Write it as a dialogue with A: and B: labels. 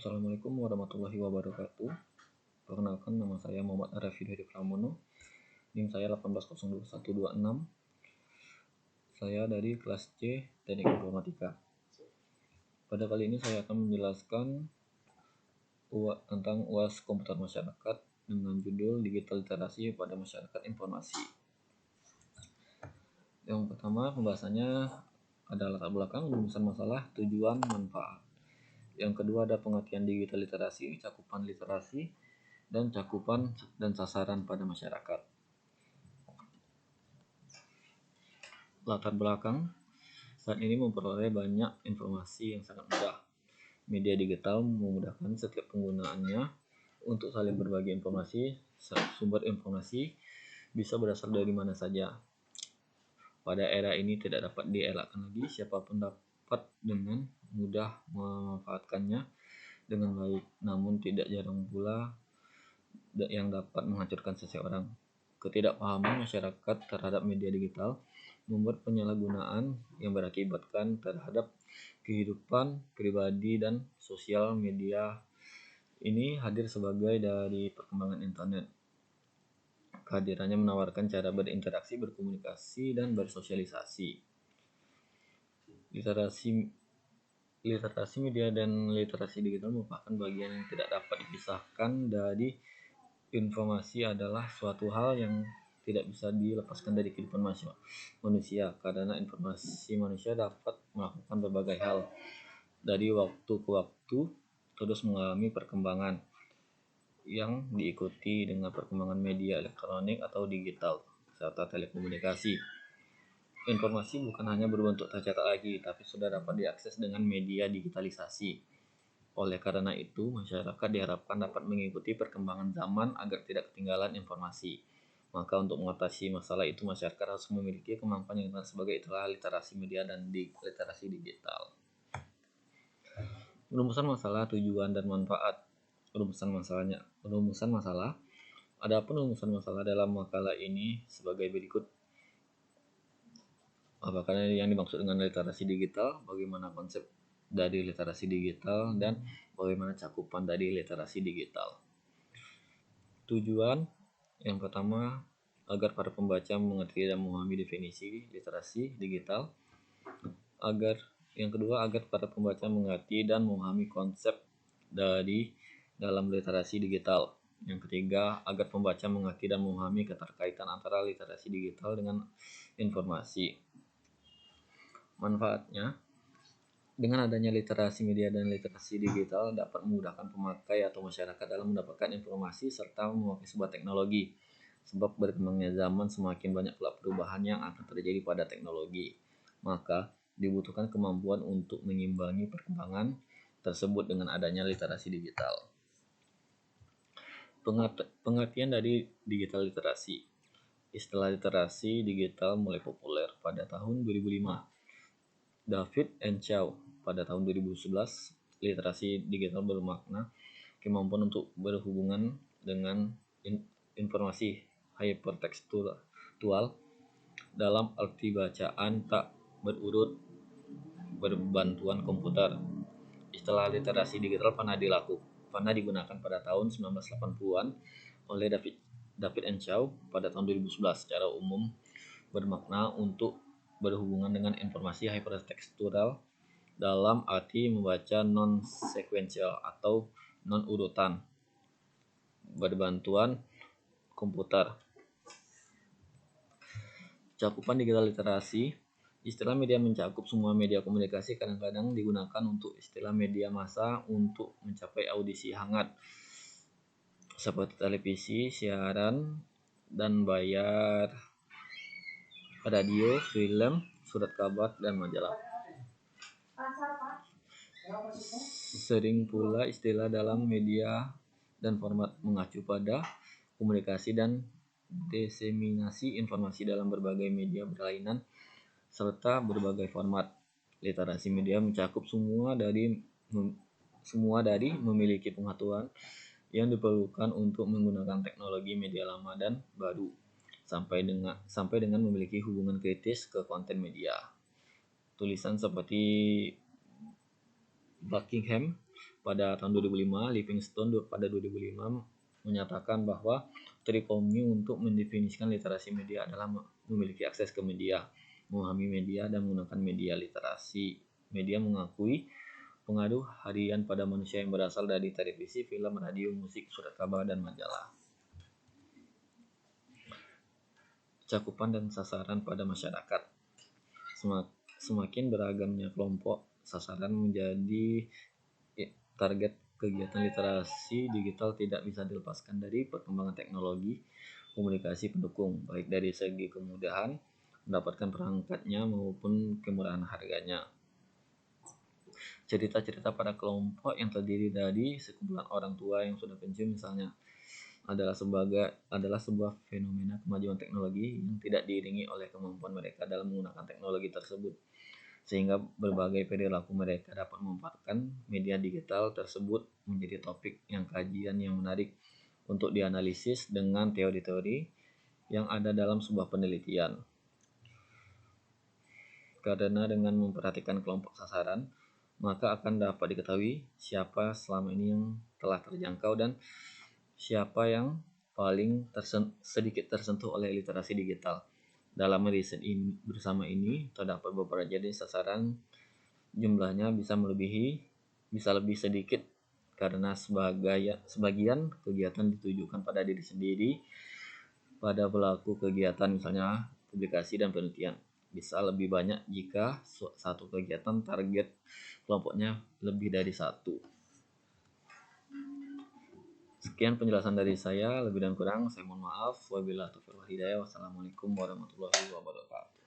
A: Assalamualaikum warahmatullahi wabarakatuh. Perkenalkan, nama saya Muhammad Arafin Hedi Pramono. NIM saya 1802126. Saya dari kelas C Teknik Informatika. Pada kali ini saya akan menjelaskan tentang UAS Komputer Masyarakat dengan judul Digital Literasi pada Masyarakat Informasi. Yang pertama, pembahasannya ada latar belakang, rumusan masalah, tujuan, manfaat. Yang kedua ada pengertian digital literasi, cakupan literasi, dan cakupan dan sasaran pada masyarakat. Latar belakang, saat ini memperoleh banyak informasi yang sangat mudah. Media digital memudahkan setiap penggunaannya untuk saling berbagi informasi. Sumber informasi bisa berasal dari mana saja. Pada era ini tidak dapat dielakkan lagi, siapapun dapat dengan mudah memanfaatkannya dengan baik, namun tidak jarang pula yang dapat menghancurkan seseorang. Ketidakpahaman masyarakat terhadap media digital membuat penyalahgunaan yang berakibatkan terhadap kehidupan pribadi dan sosial. Media ini hadir sebagai dari perkembangan internet. Kehadirannya menawarkan cara berinteraksi, berkomunikasi, dan bersosialisasi. Literasi media dan literasi digital merupakan bagian yang tidak dapat dipisahkan dari informasi. Adalah suatu hal yang tidak bisa dilepaskan dari kehidupan manusia, karena informasi manusia dapat melakukan berbagai hal dari waktu ke waktu, terus mengalami perkembangan yang diikuti dengan perkembangan media elektronik atau digital serta telekomunikasi. Informasi bukan hanya berbentuk tercetak lagi, tapi sudah dapat diakses dengan media digitalisasi. Oleh karena itu, masyarakat diharapkan dapat mengikuti perkembangan zaman agar tidak ketinggalan informasi. Maka untuk mengatasi masalah itu, masyarakat harus memiliki kemampuan yang sebagai itulah literasi media dan literasi digital. Rumusan masalah, tujuan, dan manfaat. Rumusan masalah. Adapun rumusan masalah dalam makalah ini sebagai berikut. Apakah yang dimaksud dengan literasi digital, bagaimana konsep dari literasi digital, dan bagaimana cakupan dari literasi digital. Tujuan yang pertama, agar para pembaca mengerti dan memahami definisi literasi digital. Yang kedua, agar para pembaca mengerti dan memahami konsep dari dalam literasi digital. Yang ketiga, agar pembaca mengerti dan memahami keterkaitan antara literasi digital dengan informasi. Manfaatnya, dengan adanya literasi media dan literasi digital dapat memudahkan pemakai atau masyarakat dalam mendapatkan informasi serta memakai sebuah teknologi. Sebab berkembangnya zaman, semakin banyak pula perubahan yang akan terjadi pada teknologi. Maka dibutuhkan kemampuan untuk mengimbangi perkembangan tersebut dengan adanya literasi digital. Pengertian dari digital literasi. Istilah literasi digital mulai populer pada tahun 2005. David and Chow pada tahun 2011. Literasi digital bermakna kemampuan untuk berhubungan dengan informasi hypertekstual dalam arti bacaan tak berurut berbantuan komputer. Istilah literasi digital pernah digunakan pada tahun 1980-an oleh David and Chow pada tahun 2011. Secara umum bermakna untuk berhubungan dengan informasi hypertekstual dalam arti membaca non-sekuensial atau non-urutan berbantuan komputer. Cakupan digital literasi. Istilah media mencakup semua media komunikasi. Kadang-kadang digunakan untuk istilah media massa untuk mencapai audisi hangat seperti televisi, siaran dan bayar, radio, film, surat kabar, dan majalah. Sering pula istilah dalam media dan format mengacu pada komunikasi dan diseminasi informasi dalam berbagai media berlainan serta berbagai format. Literasi media mencakup semua dari memiliki pengetahuan yang diperlukan untuk menggunakan teknologi media lama dan baru sampai dengan memiliki hubungan kritis ke konten media. Tulisan seperti Buckingham pada tahun 2005, Livingstone pada 2005 menyatakan bahwa trikomni untuk mendefinisikan literasi media adalah memiliki akses ke media, memahami media, dan menggunakan media. Literasi media mengakui pengaruh harian pada manusia yang berasal dari televisi, film, radio, musik, surat kabar, dan majalah. Cakupan dan sasaran pada masyarakat. Semakin beragamnya kelompok sasaran menjadi target kegiatan literasi digital tidak bisa dilepaskan dari perkembangan teknologi komunikasi pendukung, baik dari segi kemudahan mendapatkan perangkatnya maupun kemurahan harganya. Cerita-cerita pada kelompok yang terdiri dari sekumpulan orang tua yang sudah pensiun misalnya adalah sebuah fenomena kemajuan teknologi yang tidak diiringi oleh kemampuan mereka dalam menggunakan teknologi tersebut, sehingga berbagai perilaku mereka dapat memanfaatkan media digital tersebut menjadi topik kajian yang menarik untuk dianalisis dengan teori-teori yang ada dalam sebuah penelitian. Karena dengan memperhatikan kelompok sasaran, maka akan dapat diketahui siapa selama ini yang telah terjangkau dan siapa yang paling sedikit tersentuh oleh literasi digital. Dalam riset bersama ini terdapat beberapa jenis sasaran, jumlahnya bisa lebih sedikit karena sebagian kegiatan ditujukan pada diri sendiri, pada pelaku kegiatan misalnya publikasi dan penelitian. Bisa lebih banyak jika satu kegiatan target kelompoknya lebih dari satu. Sekian penjelasan dari saya, lebih dan kurang saya mohon maaf. Wabillahi taufiq wal hidayah. Wassalamualaikum warahmatullahi wabarakatuh.